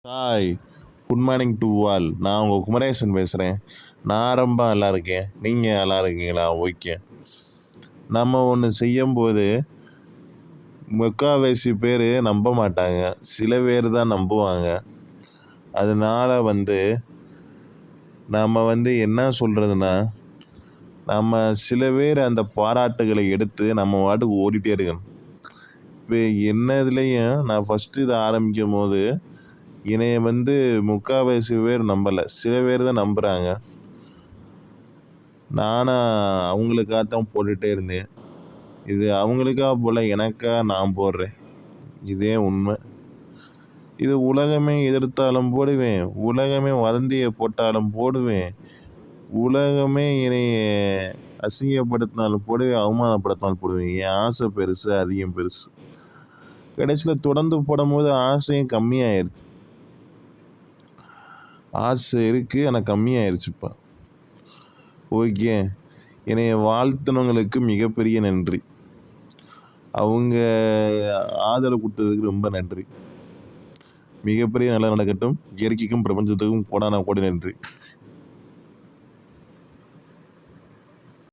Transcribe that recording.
Hi, good morning to all. நான் உங்கள் குமரேசன் பேசுகிறேன். நான் ரொம்ப நல்லா இருக்கேன். நீங்கள் நல்லா இருக்கீங்களா? ஓகே. நம்ம ஒன்று செய்யும்போது முக்கால்வாசி பேர் நம்ப மாட்டாங்க, சில பேர் தான் நம்புவாங்க. அதனால நம்ம என்ன சொல்கிறதுனா, நம்ம சில பேர் அந்த பாராட்டுகளை எடுத்து நம்ம பாட்டுக்கு ஓடிட்டே இருக்கணும். இப்போ என்னதுலேயும் நான் ஃபஸ்ட்டு இதை ஆரம்பிக்கும் போது என்னைய முக்கால்வாசி பேர் நம்பலை, சில பேர் தான் நம்புகிறாங்க. நானும் அவங்களுக்காக தான் போட்டுகிட்டே இருந்தேன். இது அவங்களுக்காக போல, எனக்காக நான் போடுறேன். இதே உண்மை. இது உலகமே எதிர்த்தாலும் போடுவேன், உலகமே வதந்தியை போட்டாலும் போடுவேன், உலகமே என்னைய அசிங்கப்படுத்தினாலும் போடுவேன், அவமானப்படுத்தினாலும் போடுவேன். என் ஆசை பெருசு, அதிகம் பெருசு. கடைசியில் தொடர்ந்து போடும்போது ஆசையும் கம்மியாயிருது. ஆசை இருக்குது, ஆனால் கம்மியாயிருச்சு இப்போ. ஓகே, என்னைய வாழ்த்தினவங்களுக்கு மிகப்பெரிய நன்றி. அவங்க ஆதரவு கொடுத்ததுக்கு ரொம்ப நன்றி. மிகப்பெரிய நல்லா நடக்கட்டும். இயற்கைக்கும் பிரபஞ்சத்துக்கும் கோடான கோடி நன்றி.